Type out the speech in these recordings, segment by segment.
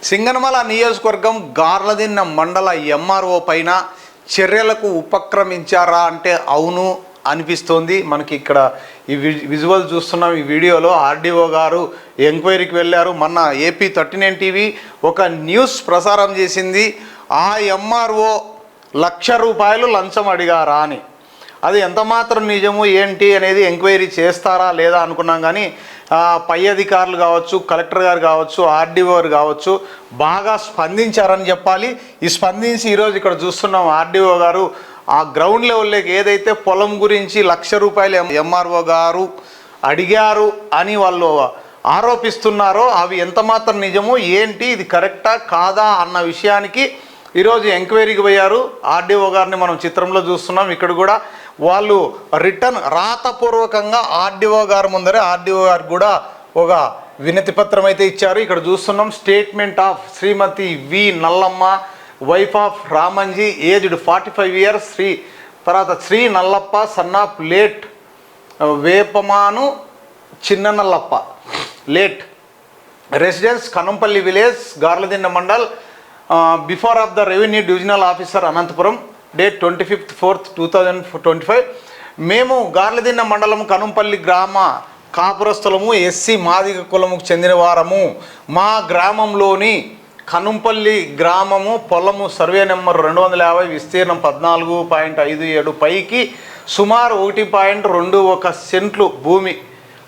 సింగనమల నియోజకవర్గం గార్లదిన్న మండల ఎంఆర్ఓ పైన చర్యలకు ఉపక్రమించారా అంటే అవును అనిపిస్తోంది. మనకి ఇక్కడ ఈ విజువల్ చూస్తున్నాం. ఈ వీడియోలో ఆర్డీఓ గారు ఎంక్వైరీకి వెళ్ళారు. మొన్న AP39 టీవీ ఒక న్యూస్ ప్రసారం చేసింది. ఆ ఎంఆర్ఓ ₹1,00,000 లంచం అడిగారా అని. అది ఎంత మాత్రం నిజము ఏంటి అనేది ఎంక్వైరీ చేస్తారా లేదా అనుకున్నాం. కానీ పై అధికారులు కావచ్చు, కలెక్టర్ గారు కావచ్చు, ఆర్డీఓ గారు కావచ్చు బాగా స్పందించారని చెప్పాలి. ఈ స్పందించి ఈరోజు ఇక్కడ చూస్తున్నాం ఆర్డీఓ గారు ఆ గ్రౌండ్ లెవెల్లోకి ఏదైతే పొలం గురించి ₹1,00,000 ఎంఆర్ఓ గారు అడిగారు అని వాళ్ళు ఆరోపిస్తున్నారో అవి ఎంత మాత్రం నిజము ఏంటి, ఇది కరెక్టా కాదా అన్న విషయానికి ఈరోజు ఎంక్వైరీకి పోయారు. ఆర్డీఓ గారిని మనం చిత్రంలో చూస్తున్నాం. ఇక్కడ కూడా వాళ్ళు రిటర్న్ రాతపూర్వకంగా ఆర్డీఓ గారు ముందరే ఆర్డీఓ గారు కూడా ఒక వినతి పత్రం అయితే ఇచ్చారు. ఇక్కడ చూస్తున్నాం statement of Srimati V Nallamma, wife of Ramanji, aged 45 years, తర్వాత Sri Nallappa son of late Vepamanu Chinna Nallappa late, residence Kanampalli village, Garladinna mandal, before of the revenue divisional officer Anantapuram, date 25/4/2025. మేము గార్లదిన్న మండలం కనంపల్లి గ్రామ కాపురస్థలము, ఎస్సీ మాదిగ కులముకు చెందిన వారము. మా గ్రామంలోని కనంపల్లి గ్రామము పొలము సర్వే నెంబర్ 250, విస్తీర్ణం 14.57 పైకి సుమారు 1.21 సెంట్లు భూమి,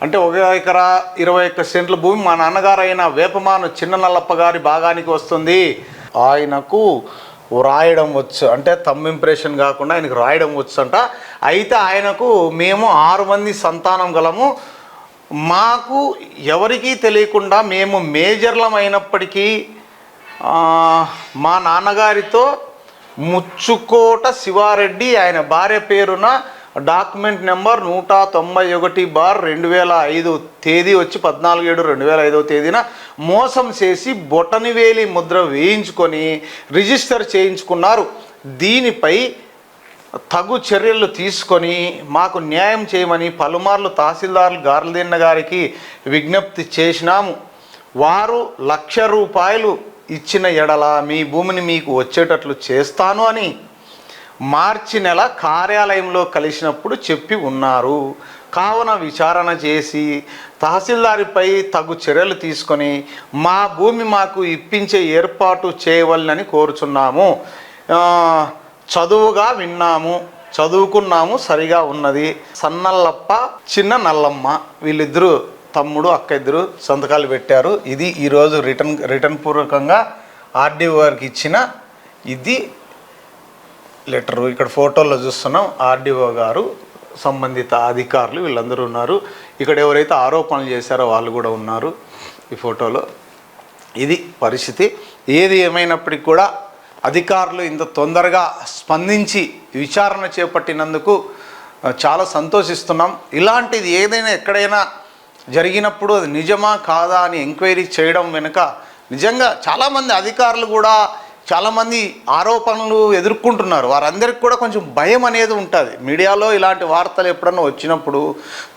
అంటే 1 ఎకరా 21 సెంట్ల భూమి మా నాన్నగారు అయిన వేపమాను చిన్న నల్లప్ప గారి భాగానికి వస్తుంది. ఆయనకు రాయడం వచ్చు, అంటే థంబ్ ఇంప్రెషన్ కాకుండా ఆయనకు రాయడం వచ్చు అంట. అయితే ఆయనకు మేము 6 మంది సంతానం గలము. మాకు ఎవరికీ తెలియకుండా మేము మేజర్లం అయినప్పటికీ మా నాన్నగారితో ముచ్చుకోట శివారెడ్డి, ఆయన భార్య పేరున డాక్యుమెంట్ నెంబర్ 191/2005 తేదీ వచ్చి 14/7/2005 తేదీన మోసం చేసి బొటనివేలి ముద్ర వేయించుకొని రిజిస్టర్ చేయించుకున్నారు. దీనిపై తగు చర్యలు తీసుకొని మాకు న్యాయం చేయమని పలుమార్లు తహసీల్దార్లు గార్లదిన్న గారికి విజ్ఞప్తి చేసినాము. వారు ₹1,00,000 ఇచ్చిన ఎడల మీ భూమిని మీకు వచ్చేటట్లు చేస్తాను అని మార్చి నెల కార్యాలయంలో కలిసినప్పుడు చెప్పి ఉన్నారు. కావున విచారణ చేసి తహసీల్దారిపై తగు చర్యలు తీసుకొని మా భూమి మాకు ఇప్పించే ఏర్పాటు చేయవలనని కోరుచున్నాము. చదువుగా విన్నాము, చదువుకున్నాము, సరిగా ఉన్నది. సన్నల్లప్ప చిన్న నల్లమ్మ వీళ్ళిద్దరూ తమ్ముడు అక్క ఇద్దరు సంతకాలు పెట్టారు. ఇది ఈరోజు రిటర్న్ పూర్వకంగా ఆర్డీఓ గారికి ఇచ్చిన ఇది లెటరు. ఇక్కడ ఫోటోల్లో చూస్తున్నాం ఆర్డీఓ గారు, సంబంధిత అధికారులు వీళ్ళందరూ ఉన్నారు. ఇక్కడ ఎవరైతే ఆరోపణలు చేశారో వాళ్ళు కూడా ఉన్నారు ఈ ఫోటోలో. ఇది పరిస్థితి. ఏది ఏమైనప్పటికీ కూడా అధికారులు ఇంత తొందరగా స్పందించి విచారణ చేపట్టినందుకు చాలా సంతోషిస్తున్నాం. ఇలాంటిది ఏదైనా ఎక్కడైనా జరిగినప్పుడు అది నిజమా కాదా అని ఎంక్వైరీ చేయడం వెనుక నిజంగా చాలామంది అధికారులు కూడా చాలామంది ఆరోపణలు ఎదుర్కొంటున్నారు. వారందరికీ కూడా కొంచెం భయం అనేది ఉంటుంది. మీడియాలో ఇలాంటి వార్తలు ఎప్పుడన్నా వచ్చినప్పుడు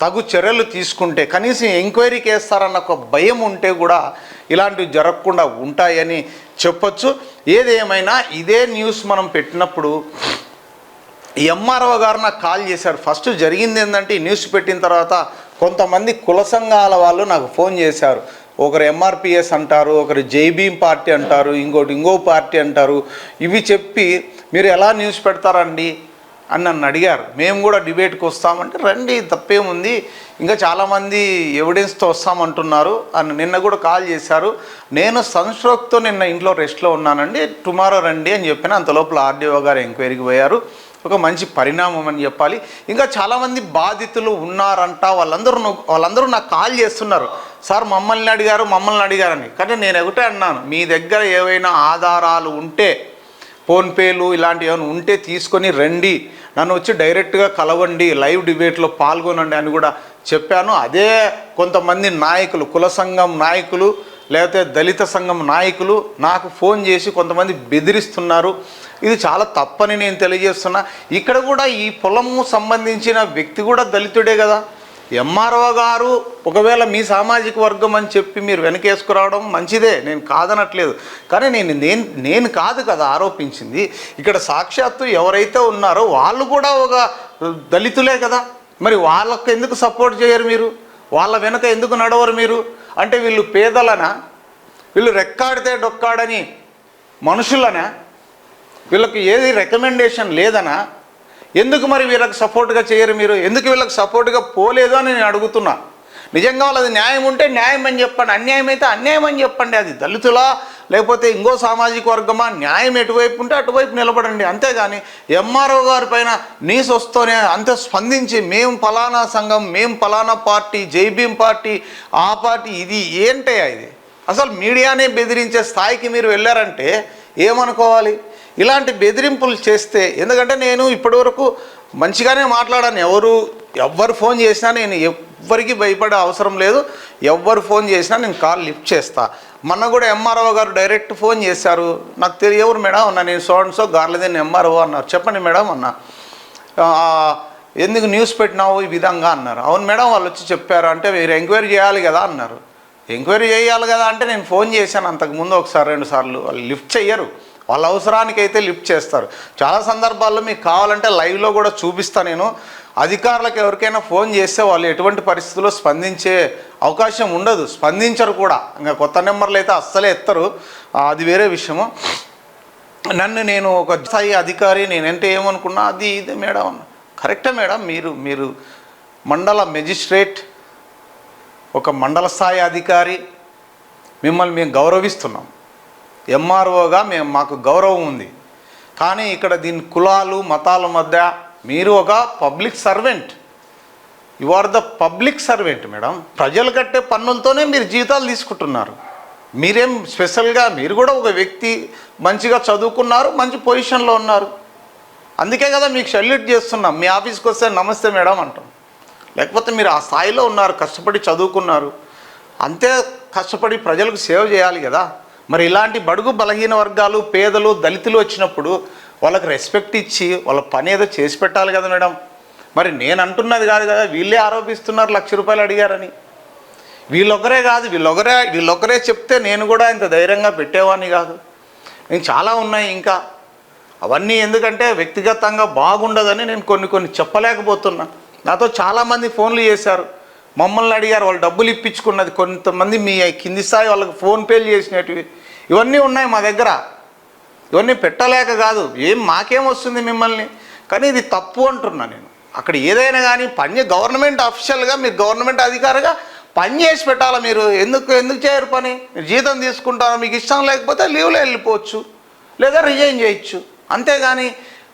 తగు చర్యలు తీసుకుంటే కనీసం ఎంక్వైరీకి వేస్తారన్న ఒక భయం ఉంటే కూడా ఇలాంటివి జరగకుండా ఉంటాయని చెప్పొచ్చు. ఏదేమైనా ఇదే న్యూస్ మనం పెట్టినప్పుడు ఎంఆర్ఓ గారు నాకు కాల్ చేశారు. ఫస్ట్ జరిగింది ఏంటంటే ఈ న్యూస్ పెట్టిన తర్వాత కొంతమంది కుల సంఘాల వాళ్ళు నాకు ఫోన్ చేశారు. ఒకరు MRPS అంటారు, ఒకరు జైభీం పార్టీ అంటారు, ఇంకో పార్టీ అంటారు. ఇవి చెప్పి మీరు ఎలా న్యూస్ పెడతారండి అని నన్ను అడిగారు. మేము కూడా డిబేట్కి వస్తామంటే రండి, తప్పేముంది, ఇంకా చాలామంది ఎవిడెన్స్తో వస్తామంటున్నారు అని నిన్న కూడా కాల్ చేశారు. నేను సన్స్ట్రోక్తో నిన్న ఇంట్లో రెస్ట్లో ఉన్నానండి, టుమారో రండి అని చెప్పిన. అంతలోపల ఆర్డీఓ గారు ఎంక్వైరీకి పోయారు. ఒక మంచి పరిణామం అని చెప్పాలి. ఇంకా చాలామంది బాధితులు ఉన్నారంట. వాళ్ళందరూ నాకు కాల్ చేస్తున్నారు, సార్ మమ్మల్ని అడిగారని. కానీ నేను ఒకటే అన్నాను, మీ దగ్గర ఏవైనా ఆధారాలు ఉంటే ఫోన్పేలు ఇలాంటివి ఏమైనా ఉంటే తీసుకొని రండి, నన్ను వచ్చి డైరెక్ట్గా కలవండి, లైవ్ డిబేట్లో పాల్గొనండి అని కూడా చెప్పాను. అదే కొంతమంది నాయకులు, కుల సంఘం నాయకులు లేకపోతే దళిత సంఘం నాయకులు నాకు ఫోన్ చేసి కొంతమంది బెదిరిస్తున్నారు. ఇది చాలా తప్పని నేను తెలియజేస్తున్నా. ఇక్కడ కూడా ఈ పొలము సంబంధించిన వ్యక్తి కూడా దళితుడే కదా. ఎంఆర్ఓ గారు ఒకవేళ మీ సామాజిక వర్గం అని చెప్పి మీరు వెనకేసుకురావడం మంచిదే, నేను కాదనట్లేదు. కానీ నేను కాదు కదా ఆరోపించింది. ఇక్కడ సాక్షాత్తు ఎవరైతే ఉన్నారో వాళ్ళు కూడా ఒక దళితులే కదా. మరి వాళ్ళకు ఎందుకు సపోర్ట్ చేయరు మీరు? వాళ్ళ వెనుక ఎందుకు నడవరు మీరు? అంటే వీళ్ళు పేదలనా? వీళ్ళు రెక్కాడితే డొక్కాడని మనుషులనా? వీళ్ళకి ఏది రికమెండేషన్ లేదనా? ఎందుకు మరి వీళ్ళకి సపోర్ట్గా చేయరు మీరు? ఎందుకు వీళ్ళకి సపోర్ట్గా పోలేదు అని నేను అడుగుతున్నా. నిజంగా వాళ్ళది న్యాయం ఉంటే న్యాయం అని చెప్పండి, అన్యాయం అయితే అన్యాయం అని చెప్పండి. అది దళితులా లేకపోతే ఇంకో సామాజిక వర్గమా, న్యాయం ఎటువైపు ఉంటే అటువైపు నిలబడండి. అంతేగాని ఎంఆర్ఓ గారి పైన న్యూస్ వస్తూనే అంతే స్పందించి మేము ఫలానా సంఘం, మేము ఫలానా పార్టీ, జైభీం పార్టీ, ఆ పార్టీ, ఇది ఏంటయ్యా ఇది? అసలు మీడియానే బెదిరించే స్థాయికి మీరు వెళ్ళారంటే ఏమనుకోవాలి? ఇలాంటి బెదిరింపులు చేస్తే, ఎందుకంటే నేను ఇప్పటివరకు మంచిగానే మాట్లాడాను. ఎవ్వరు ఫోన్ చేసినా నేను ఎవ్వరికి భయపడే అవసరం లేదు. ఎవ్వరు ఫోన్ చేసినా నేను కాల్ లిఫ్ట్ చేస్తా. మొన్న కూడా ఎంఆర్ఓ గారు డైరెక్ట్ ఫోన్ చేశారు. నాకు తెలియదు ఎవరు మేడం అన్న, నేను సో గార్లదేని ఎంఆర్ఓ అన్నారు. చెప్పండి మేడం అన్న, ఎందుకు న్యూస్ పెట్టినావు ఈ విధంగా అన్నారు. అవును మేడం వాళ్ళు వచ్చి చెప్పారు. అంటే మీరు ఎంక్వైరీ చేయాలి కదా అన్నారు. ఎంక్వైరీ చేయాలి కదా అంటే నేను ఫోన్ చేశాను అంతకుముందు ఒకసారి 2 సార్లు. వాళ్ళు లిఫ్ట్ చెయ్యరు. వాళ్ళ అవసరానికి అయితే లిఫ్ట్ చేస్తారు. చాలా సందర్భాల్లో మీకు కావాలంటే లైవ్లో కూడా చూపిస్తాను నేను. అధికారులకు ఎవరికైనా ఫోన్ చేస్తే వాళ్ళు ఎటువంటి పరిస్థితుల్లో స్పందించే అవకాశం ఉండదు, స్పందించరు కూడా. ఇంకా కొత్త నెంబర్లు అయితే అస్సలే ఎత్తరు, అది వేరే విషయము. నేను ఒక స్థాయి అధికారి, నేనంటే ఏమనుకున్నా అది ఇదే మేడం అన్న. కరెక్టే మేడం, మీరు మండల మెజిస్ట్రేట్, ఒక మండల స్థాయి అధికారి, మిమ్మల్ని మేము గౌరవిస్తున్నాం. ఎంఆర్ఓగా మాకు గౌరవం ఉంది. కానీ ఇక్కడ దీని కులాలు మతాల మధ్య మీరు ఒక public servant, you are the public servant madam. ప్రజలు కట్టే పన్నులతోనే మీరు జీతాలు తీసుకుంటున్నారు. మీరేం స్పెషల్గా, మీరు కూడా ఒక వ్యక్తి, మంచిగా చదువుకున్నారు, మంచి పొజిషన్లో ఉన్నారు. అందుకే కదా మీకు సెల్యూట్ చేస్తున్నాం. మీ ఆఫీస్కి వస్తే నమస్తే మేడం అంటాం. లేకపోతే మీరు ఆ స్థాయిలో ఉన్నారు, కష్టపడి చదువుకున్నారు, అంతే కష్టపడి ప్రజలకు సేవ చేయాలి కదా. మరి ఇలాంటి బడుగు బలహీన వర్గాలు, పేదలు, దళితులు వచ్చినప్పుడు వాళ్ళకి రెస్పెక్ట్ ఇచ్చి వాళ్ళ పని ఏదో చేసి పెట్టాలి కదా మేడం. మరి నేను అంటున్నది కాదు కదా, వీళ్ళే ఆరోపిస్తున్నారు 1,00,000 రూపాయలు అడిగారని. వీళ్ళొకరే కాదు, వీళ్ళొకరే చెప్తే నేను కూడా ఇంత ధైర్యంగా పెట్టేవాడిని కాదు. నేను చాలా ఉన్నాయి ఇంకా. అవన్నీ ఎందుకంటే వ్యక్తిగతంగా బాగుండదని నేను కొన్ని చెప్పలేకపోతున్నా. నాతో చాలామంది ఫోన్లు చేశారు, మమ్మల్ని అడిగారు, వాళ్ళు డబ్బులు ఇప్పించుకున్నది, కొంతమంది మీ కింది స్థాయి వాళ్ళకి ఫోన్పేలు చేసినవి, ఇవన్నీ ఉన్నాయి మా దగ్గర. ఇవన్నీ పెట్టలేక కాదు, మాకేం వస్తుంది మిమ్మల్ని, కానీ ఇది తప్పు అంటున్నా నేను. అక్కడ ఏదైనా కానీ గవర్నమెంట్ అఫీషియల్గా, మీరు గవర్నమెంట్ అధికారిగా పని చేసి పెట్టాలి. మీరు ఎందుకు చేయరు పని? మీరు జీతం తీసుకుంటారు, మీకు ఇష్టం లేకపోతే లీవ్లో వెళ్ళిపోవచ్చు, లేదా రిజైన్ చేయొచ్చు. అంతేగాని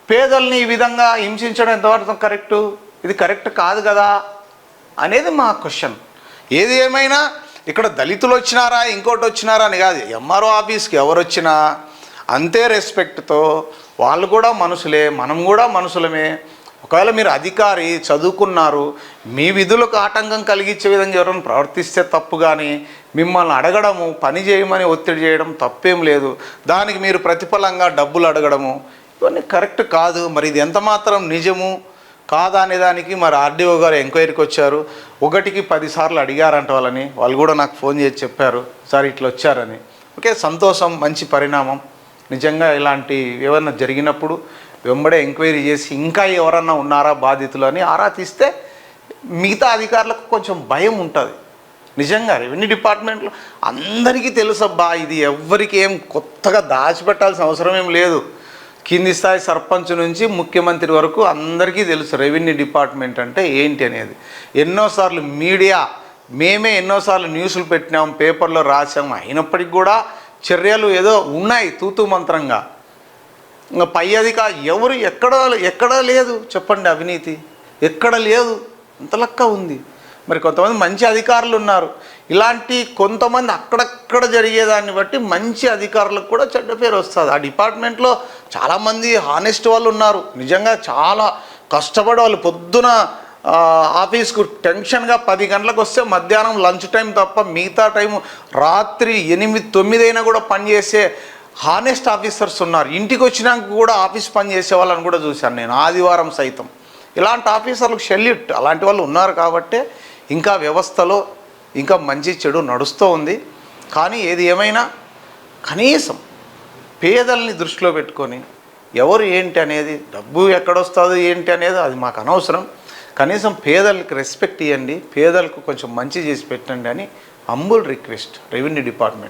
పేదల్ని ఈ విధంగా హింసించడం ఎంతవరకు కరెక్టు? ఇది కరెక్ట్ కాదు కదా అనేది మా క్వశ్చన్. ఏది ఏమైనా ఇక్కడ దళితులు వచ్చినారా, ఇంకోటి వచ్చినారా అని కాదు. ఎంఆర్ఓ ఆఫీస్కి ఎవరు వచ్చినా అంతే రెస్పెక్ట్తో, వాళ్ళు కూడా మనుషులే, మనం కూడా మనుషులమే. ఒకవేళ మీరు అధికారి, చదువుకున్నారు, మీ విధులకు ఆటంకం కలిగించే విధంగా ఎవరైనా ప్రవర్తిస్తే తప్పు. కానీ మిమ్మల్ని అడగడము, పని చేయమని ఒత్తిడి చేయడం తప్పేం లేదు. దానికి మీరు ప్రతిఫలంగా డబ్బులు అడగడము, ఇవన్నీ కరెక్ట్ కాదు. మరి ఇది ఎంత మాత్రం నిజము కాదా అనే దానికి మరి ఆర్డీఓ గారు ఎంక్వైరీకి వచ్చారు. 1కి 10 సార్లు అడిగారంట వాళ్ళని. వాళ్ళు కూడా నాకు ఫోన్ చేసి చెప్పారు, సార్ ఇట్లా వచ్చారని. ఓకే, సంతోషం, మంచి పరిణామం. నిజంగా ఇలాంటి ఏమన్నా జరిగినప్పుడు వెంబడే ఎంక్వైరీ చేసి ఇంకా ఎవరన్నా ఉన్నారా బాధితులు అని ఆరా తీస్తే మిగతా అధికారులకు కొంచెం భయం ఉంటుంది. నిజంగా రెవెన్యూ డిపార్ట్మెంట్లో అందరికీ తెలుసబ్బా, ఇది ఎవ్వరికి ఏం కొత్తగా దాచిపెట్టాల్సిన అవసరం ఏం లేదు. కింది స్థాయి సర్పంచ్ నుంచి ముఖ్యమంత్రి వరకు అందరికీ తెలుసు రెవెన్యూ డిపార్ట్మెంట్ అంటే ఏంటి అనేది. ఎన్నోసార్లు మేమే ఎన్నోసార్లు న్యూస్లు పెట్టినాం, పేపర్లో రాసాము. అయినప్పటికీ కూడా చర్యలు ఏదో ఉన్నాయి తూతూ మంత్రంగా. ఇంకా పై అధికారి ఎవరు ఎక్కడా లేదు చెప్పండి, అవినీతి ఎక్కడ లేదు, అంత లెక్క ఉంది. మరి కొంతమంది మంచి అధికారులు ఉన్నారు. ఇలాంటి కొంతమంది అక్కడక్కడ జరిగేదాన్ని బట్టి మంచి అధికారులకు కూడా చెడ్డ పేరు వస్తుంది. ఆ డిపార్ట్మెంట్లో చాలామంది హానెస్ట్ వాళ్ళు ఉన్నారు. నిజంగా చాలా కష్టపడి వాళ్ళు పొద్దున ఆఫీస్కు టెన్షన్గా 10 గంటలకు వస్తే మధ్యాహ్నం లంచ్ టైం తప్ప మిగతా టైం రాత్రి 8, 9 అయినా కూడా పనిచేసే హానెస్ట్ ఆఫీసర్స్ ఉన్నారు. ఇంటికి వచ్చినాక కూడా ఆఫీస్ పని చేసే వాళ్ళని కూడా చూశాను నేను, ఆదివారం సైతం. ఇలాంటి ఆఫీసర్లకు సెల్యూట్. అలాంటి వాళ్ళు ఉన్నారు కాబట్టే ఇంకా వ్యవస్థలో ఇంకా మంచి చెడు నడుస్తూ ఉంది. కానీ ఏది ఏమైనా కనీసం పేదల్ని దృష్టిలో పెట్టుకొని ఎవరు ఏంటి అనేది, డబ్బు ఎక్కడొస్తుందో ఏంటి అనేది అది మాకు అనవసరం, కనీసం పేదలకు రెస్పెక్ట్ ఇవ్వండి, పేదలకు కొంచెం మంచి చేసి పెట్టండి అని హంబుల్ రిక్వెస్ట్ రెవెన్యూ డిపార్ట్మెంట్.